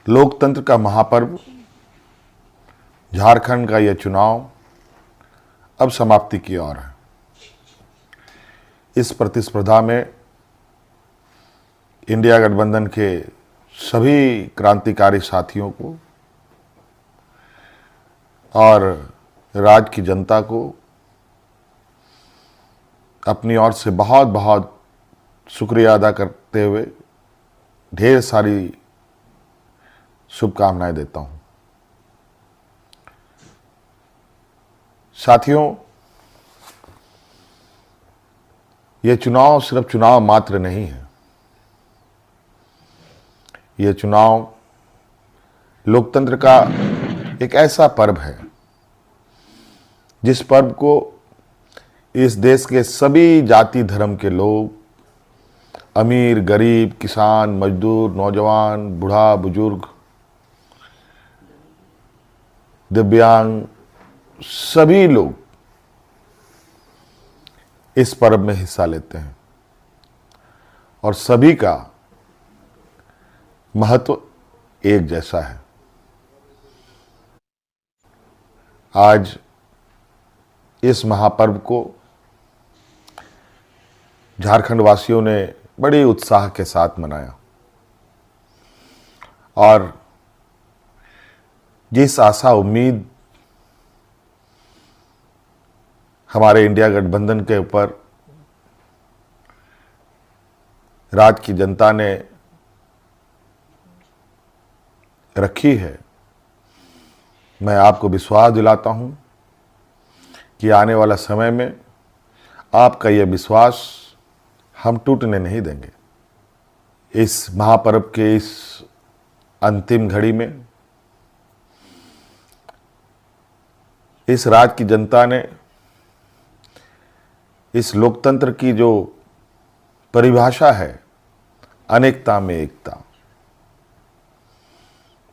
लोकतंत्र का महापर्व झारखंड का यह चुनाव अब समाप्ति की ओर है। इस प्रतिस्पर्धा में इंडिया गठबंधन के सभी क्रांतिकारी साथियों को और राज्य की जनता को अपनी ओर से बहुत बहुत शुक्रिया अदा करते हुए ढेर सारी शुभकामनाएं देता हूं। साथियों, यह चुनाव सिर्फ चुनाव मात्र नहीं है। यह चुनाव लोकतंत्र का एक ऐसा पर्व है जिस पर्व को इस देश के सभी जाति धर्म के लोग, अमीर गरीब, किसान मजदूर, नौजवान, बूढ़ा बुजुर्ग, दिव्यांग, सभी लोग इस पर्व में हिस्सा लेते हैं और सभी का महत्व एक जैसा है। आज इस महापर्व को झारखंड वासियों ने बड़े उत्साह के साथ मनाया और जिस आशा उम्मीद हमारे इंडिया गठबंधन के ऊपर राज्य की जनता ने रखी है, मैं आपको विश्वास दिलाता हूं कि आने वाला समय में आपका यह विश्वास हम टूटने नहीं देंगे। इस महापर्व के इस अंतिम घड़ी में इस राज्य की जनता ने इस लोकतंत्र की जो परिभाषा है, अनेकता में एकता,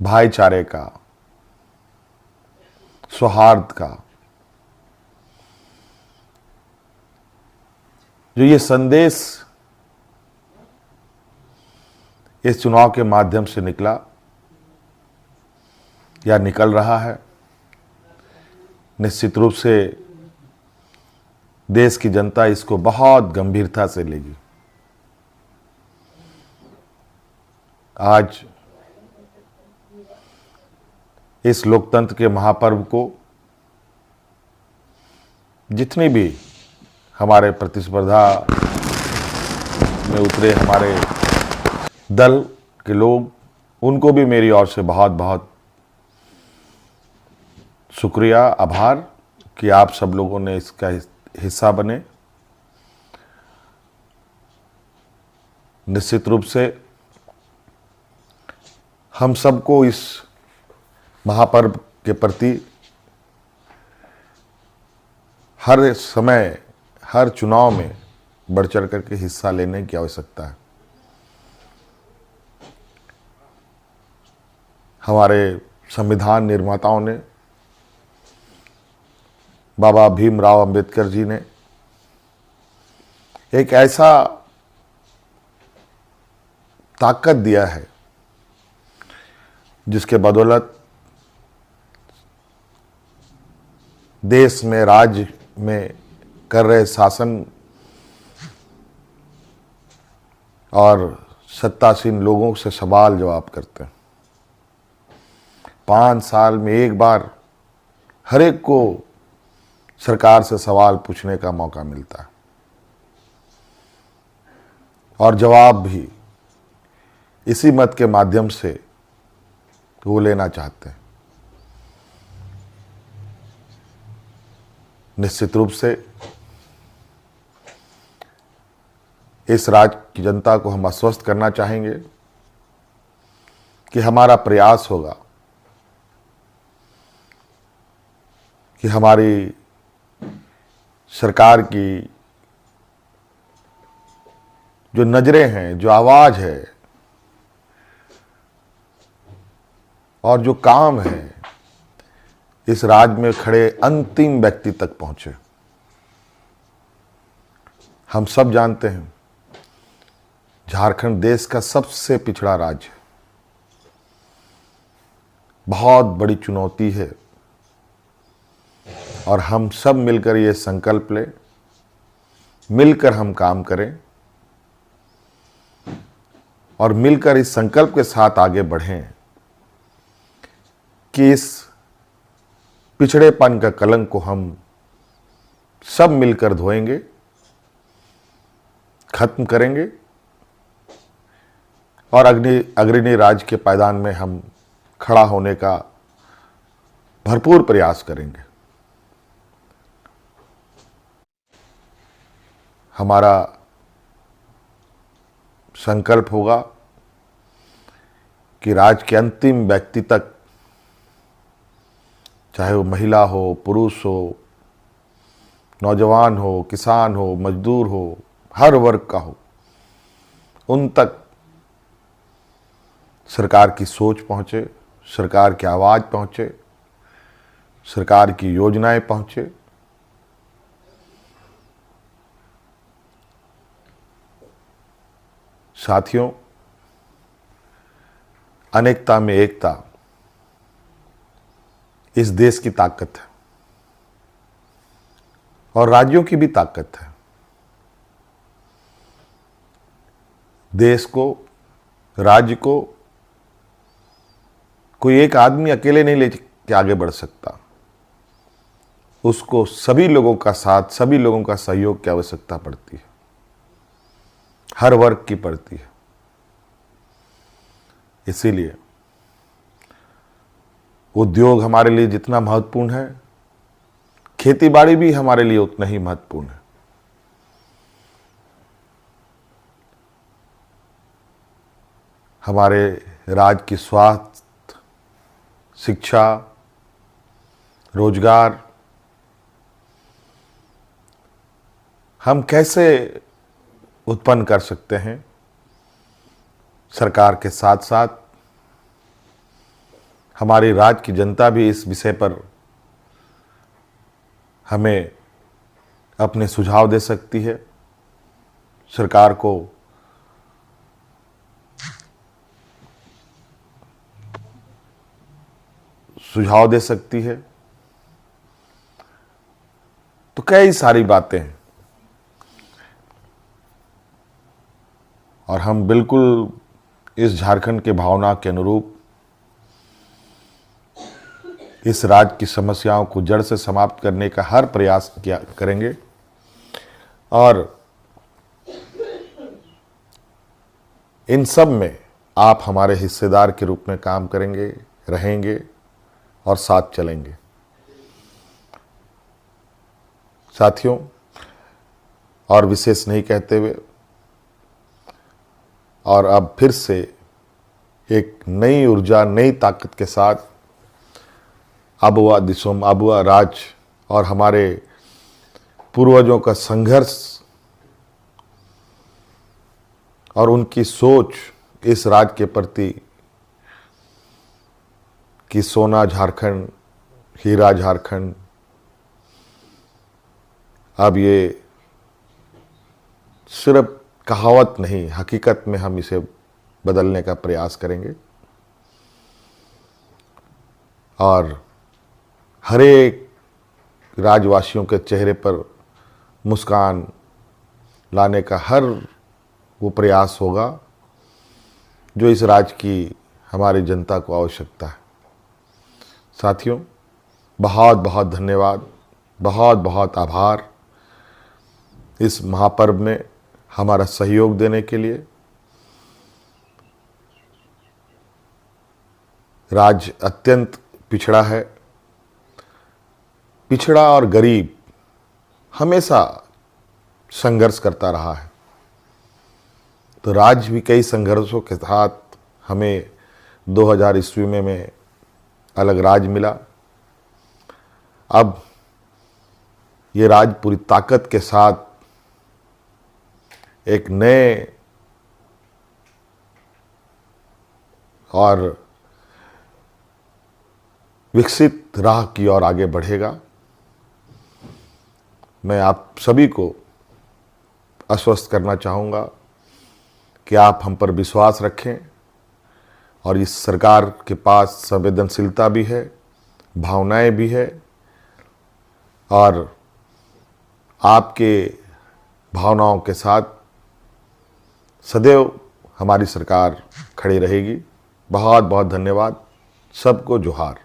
भाईचारे का, सौहार्द का, जो ये संदेश इस चुनाव के माध्यम से निकला या निकल रहा है, निश्चित रूप से देश की जनता इसको बहुत गंभीरता से लेगी। आज इस लोकतंत्र के महापर्व को जितनी भी हमारे प्रतिस्पर्धा में उतरे हमारे दल के लोग, उनको भी मेरी ओर से बहुत बहुत शुक्रिया, आभार कि आप सब लोगों ने इसका हिस्सा बने। निश्चित रूप से हम सबको इस महापर्व के प्रति हर समय, हर चुनाव में बढ़ चढ़ करके हिस्सा लेने की आवश्यकता है। हमारे संविधान निर्माताओं ने, बाबा भीमराव अंबेडकर जी ने एक ऐसा ताकत दिया है जिसके बदौलत देश में, राज्य में कर रहे शासन और सत्तासीन लोगों से सवाल जवाब करते हैं। 5 साल में एक बार हर एक को सरकार से सवाल पूछने का मौका मिलता है और जवाब भी इसी मत के माध्यम से वो लेना चाहते हैं। निश्चित रूप से इस राज्य की जनता को हम आश्वस्त करना चाहेंगे कि हमारा प्रयास होगा कि हमारी सरकार की जो नजरें हैं, जो आवाज है और जो काम है, इस राज्य में खड़े अंतिम व्यक्ति तक पहुंचे। हम सब जानते हैं झारखंड देश का सबसे पिछड़ा राज्य है। बहुत बड़ी चुनौती है और हम सब मिलकर ये संकल्प लें, मिलकर हम काम करें और मिलकर इस संकल्प के साथ आगे बढ़ें कि इस पिछड़ेपन का कलंक को हम सब मिलकर धोएंगे, खत्म करेंगे और अग्रणी राज्य के पायदान में हम खड़ा होने का भरपूर प्रयास करेंगे। हमारा संकल्प होगा कि राज्य के अंतिम व्यक्ति तक, चाहे वो महिला हो, पुरुष हो, नौजवान हो, किसान हो, मजदूर हो, हर वर्ग का हो, उन तक सरकार की सोच पहुंचे, सरकार की आवाज़ पहुंचे, सरकार की योजनाएं पहुंचे। साथियों, अनेकता में एकता इस देश की ताकत है और राज्यों की भी ताकत है। देश को, राज्य को कोई एक आदमी अकेले नहीं लेके आगे बढ़ सकता। उसको सभी लोगों का साथ, सभी लोगों का सहयोग की आवश्यकता पड़ती है, हर वर्ग की पड़ती है। इसीलिए उद्योग हमारे लिए जितना महत्वपूर्ण है, खेतीबाड़ी भी हमारे लिए उतना ही महत्वपूर्ण है। हमारे राज्य की स्वास्थ्य, शिक्षा, रोजगार हम कैसे उत्पन्न कर सकते हैं, सरकार के साथ साथ हमारी राज्य की जनता भी इस विषय पर हमें अपने सुझाव दे सकती है। सरकार को सुझाव दे सकती है। तो कई सारी बातें हैं और हम बिल्कुल इस झारखंड के भावना के अनुरूप इस राज्य की समस्याओं को जड़ से समाप्त करने का हर प्रयास करेंगे और इन सब में आप हमारे हिस्सेदार के रूप में काम करेंगे, रहेंगे और साथ चलेंगे। साथियों, और विशेष नहीं कहते हुए और अब फिर से एक नई ऊर्जा, नई ताकत के साथ आबुआ दिसोम, आबुआ राज और हमारे पूर्वजों का संघर्ष और उनकी सोच इस राज्य के प्रति कि सोना झारखंड, हीरा झारखंड, अब ये सिर्फ कहावत नहीं, हकीकत में हम इसे बदलने का प्रयास करेंगे और हर एक राज्यवासियों के चेहरे पर मुस्कान लाने का हर वो प्रयास होगा जो इस राज्य की हमारी जनता को आवश्यकता है। साथियों, बहुत बहुत धन्यवाद, बहुत बहुत आभार इस महापर्व में हमारा सहयोग देने के लिए। राज्य अत्यंत पिछड़ा है। पिछड़ा और गरीब हमेशा संघर्ष करता रहा है, तो राज्य भी कई संघर्षों के साथ हमें 2000 ईस्वी में अलग राज्य मिला। अब ये राज्य पूरी ताकत के साथ एक नए और विकसित राह की ओर आगे बढ़ेगा। मैं आप सभी को आश्वस्त करना चाहूँगा कि आप हम पर विश्वास रखें और इस सरकार के पास संवेदनशीलता भी है, भावनाएं भी है, और आपके भावनाओं के साथ सदैव हमारी सरकार खड़ी रहेगी। बहुत बहुत धन्यवाद। सबको जोहार।